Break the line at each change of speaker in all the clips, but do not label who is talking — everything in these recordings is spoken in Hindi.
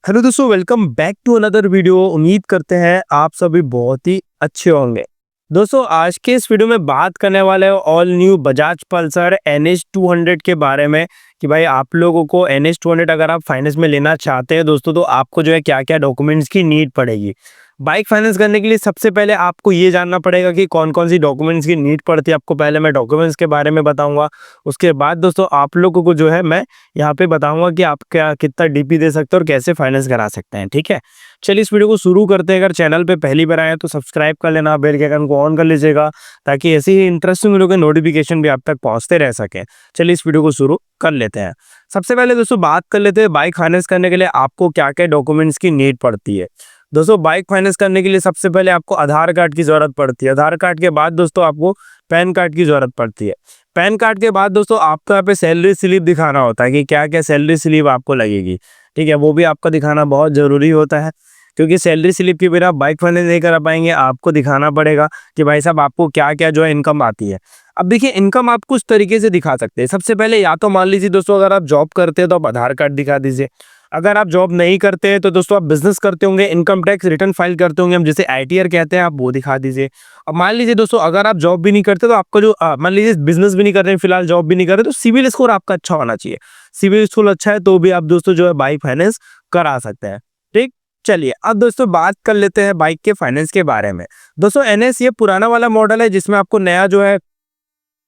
हेलो दोस्तों, welcome back to another video. उम्मीद करते हैं आप सभी बहुत ही अच्छे होंगे। दोस्तों, आज के इस वीडियो में बात करने वाले हैं all new Bajaj Pulsar NH 200 के बारे में कि भाई आप लोगों को NH 200 अगर आप फाइनेंस में लेना चाहते हैं दोस्तों, तो आपको जो है क्या क्या डॉक्यूमेंट्स की नीड पड़ेगी। बाइक फाइनेंस करने के लिए सबसे पहले आपको ये जानना पड़ेगा कि कौन कौन सी डॉक्यूमेंट्स की नीड पड़ती है। आपको पहले मैं डॉक्यूमेंट्स के बारे में बताऊंगा, उसके बाद दोस्तों आप लोगों को जो है मैं यहाँ पे बताऊंगा कि आप क्या कितना डीपी दे सकते हैं और कैसे फाइनेंस करा सकते हैं। ठीक है, चलिए इस वीडियो को शुरू करते हैं। अगर चैनल पे पहली बार आए हैं तो सब्सक्राइब कर लेना, बेल के आइकन को ऑन कर लीजिएगा ताकि ऐसी ही इंटरेस्टिंग वीडियो के नोटिफिकेशन भी आप तक पहुंचते रह सके। चलिए इस वीडियो को शुरू कर लेते हैं। सबसे पहले दोस्तों बात कर लेते हैं बाइक फाइनेंस करने के लिए आपको क्या क्या डॉक्यूमेंट्स की नीड पड़ती है। दोस्तों बाइक फाइनेंस करने के लिए सबसे पहले आपको आधार कार्ड की जरूरत पड़ती है। आधार कार्ड के बाद दोस्तों आपको पैन कार्ड की जरूरत पड़ती है। पैन कार्ड के बाद दोस्तों आपको यहाँ पे सैलरी स्लिप दिखाना होता है कि क्या क्या सैलरी स्लिप आपको लगेगी। ठीक है, वो भी आपका दिखाना बहुत जरूरी होता है क्योंकि सैलरी स्लिप के बिना बाइक फाइनेंस नहीं करा पाएंगे। आपको दिखाना पड़ेगा कि भाई साहब आपको क्या क्या जो है इनकम आती है। अब देखिए, इनकम आप कुछ तरीके से दिखा सकते हैं। सबसे पहले या तो मान लीजिए दोस्तों अगर आप जॉब करते हैं तो आप आधार कार्ड दिखा दीजिए। अगर आप जॉब नहीं करते हैं तो दोस्तों आप बिजनेस करते होंगे, इनकम टैक्स रिटर्न फाइल करते होंगे, हम जिसे ITR कहते हैं, आप वो दिखा दीजिए। अब मान लीजिए दोस्तों अगर आप जॉब भी नहीं करते तो आपका जो मान लीजिए बिजनेस भी नहीं कर रहे हैं, फिलहाल जॉब भी नहीं कर रहे, तो सिविल स्कोर आपका अच्छा होना चाहिए। सिविल स्कोर अच्छा है तो भी आप दोस्तों जो है बाइक फाइनेंस करा सकते हैं। ठीक, चलिए अब दोस्तों बात कर लेते हैं बाइक के फाइनेंस के बारे में। दोस्तों NS ये पुराना वाला मॉडल है जिसमें आपको नया जो है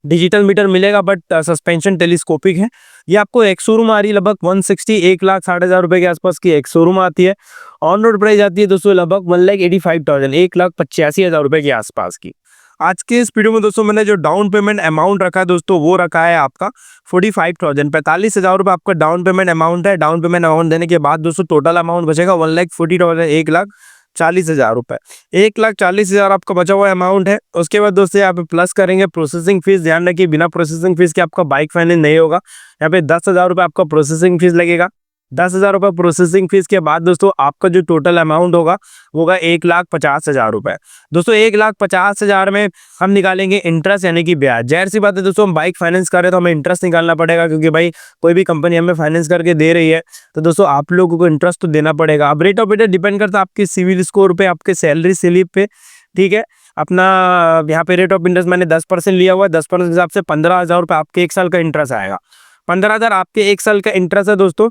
डिजिटल मीटर मिलेगा, बट सस्पेंशन टेलीस्कोपिक है। ये आपको एक शोरूम आ रही है लगभग 160 1,60,000 रुपए के आसपास की एक शोरूम आती है। ऑन रोड प्राइस आती है दोस्तों लगभग 1,85,000 1,85,000 रुपए के आसपास की। आज के इस वीडियो में दोस्तों मैंने जो डाउन पेमेंट अमाउंट रखा है दोस्तों वो रखा है आपका 45,000 45,000 रुपए आपका डाउन पेमेंट अमाउंट है। डाउन पेमेंट अमाउंट देने के बाद दोस्तों टोटल अमाउंट बचेगा 1,40,000 1,40,000 रुपए। 1,40,000 आपका बचा हुआ अमाउंट है। उसके बाद दोस्तों यहाँ पे प्लस करेंगे प्रोसेसिंग फीस। ध्यान रखिए बिना प्रोसेसिंग फीस के आपका बाइक फाइनेंस नहीं होगा। यहाँ पे 10,000 रुपये आपका प्रोसेसिंग फीस लगेगा। 10,000 रुपये प्रोसेसिंग फीस के बाद दोस्तों आपका जो टोटल अमाउंट होगा वो होगा 1,50,000 रुपये। दोस्तों 1,50,000 में हम निकालेंगे इंटरेस्ट यानी कि ब्याज। जाहिर सी बात है दोस्तों हम बाइक फाइनेंस कर रहे हैं तो हमें इंटरेस्ट निकालना पड़ेगा क्योंकि भाई कोई भी कंपनी हमें फाइनेंस करके दे रही है तो दोस्तों आप लोगों को इंटरेस्ट तो देना पड़ेगा। अब रेट ऑफ इंटरेस्ट डिपेंड करता है आपके सिविल स्कोर पे, आपके सैलरी स्लिप पे। ठीक है, अपना यहाँ पे रेट ऑफ इंटरेस्ट मैंने 10% लिया हुआ है। 10% के हिसाब से 15,000 रुपये आपके एक साल का इंटरेस्ट आएगा। 15,000 आपके एक साल का इंटरेस्ट है दोस्तों।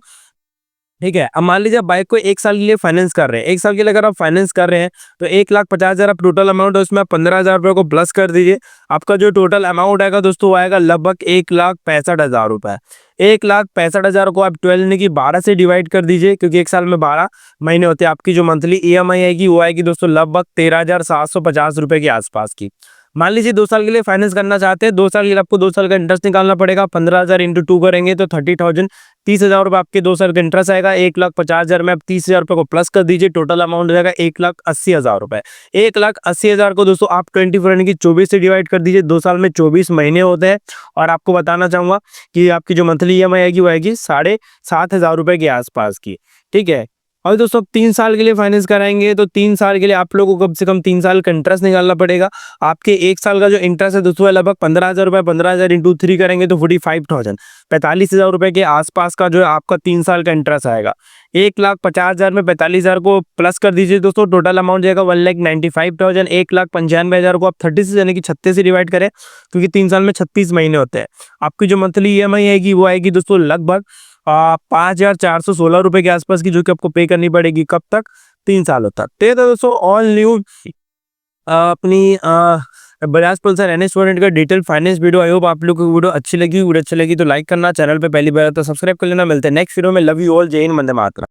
ठीक है, अब मान लीजिए आप बाइक को एक साल के लिए फाइनेंस कर रहे हैं। एक साल के लिए अगर आप फाइनेंस कर रहे हैं तो 1,50,000 आप टोटल अमाउंट है उसमें आप 15,000 रुपये को प्लस कर दीजिए। आपका जो टोटल अमाउंट आएगा दोस्तों वो आएगा लगभग 1,65,000 रुपये। 1,65,000 को आप 12 यानी कि 12 से डिवाइड कर दीजिए क्योंकि एक साल में 12 महीने होते हैं। आपकी जो मंथली EMI आएगी वो आएगी दोस्तों लगभग 13,750 रुपये के आसपास की। मान लीजिए 2 साल के लिए फाइनेंस करना चाहते हैं, 2 साल के लिए आपको 2 साल का इंटरेस्ट निकालना पड़ेगा। 15,000 इंटू 2 करेंगे तो 30,000 30,000 रुपये आपके 2 साल का इंटरेस्ट आएगा। 1,50,000 में आप 30,000 रुपये को प्लस कर दीजिए, टोटल अमाउंट हो जाएगा 1,80,000 रुपये। 1,80,000 को दोस्तों आप 24 यानी कि 24 से डिवाइड कर दीजिए। 2 साल में 24 महीने होते हैं। और आपको बताना चाहूँगा कि आपकी जो मंथली EMI आएगी वो आएगी 7,500 रुपये के आसपास की। ठीक है, और दोस्तों 3 साल के लिए फाइनेंस कराएंगे तो 3 साल के लिए आप लोगों को कम से कम 3 साल का इंटरेस्ट निकालना पड़ेगा। आपके एक साल का जो इंटरेस्ट है दोस्तों लगभग 15,000 रुपये। 15,000 इंटू 3 करेंगे तो 45,000 45,000 रुपये के आसपास का जो है आपका 3 साल का इंटरेस्ट आएगा। 1,50,000 में 45,000 को प्लस कर दीजिए दोस्तों, टोटल अमाउंट जाएगा 1,95,000। 1,95,000 को आप 30 से यानी कि 36 से डिवाइड करें क्योंकि 3 साल में 36 महीने होते हैं। आपकी जो मंथली EMI आएगी वो आएगी दोस्तों लगभग 5,416 रुपये के आसपास की, जो कि आपको पे करनी पड़ेगी। कब तक? 3 सालों तक। तो दोस्तों ऑल न्यू अपनी बजाज पल्सर NS 200 का detail finance video. I hope आप लोगों को वीडियो अच्छी लगी तो लाइक करना, चैनल पे पहली बार तो सब्सक्राइब कर लेना। मिलते हैं नेक्स्ट वीडियो में। लव यू ऑल, जय हिंद, वंदे मातरम।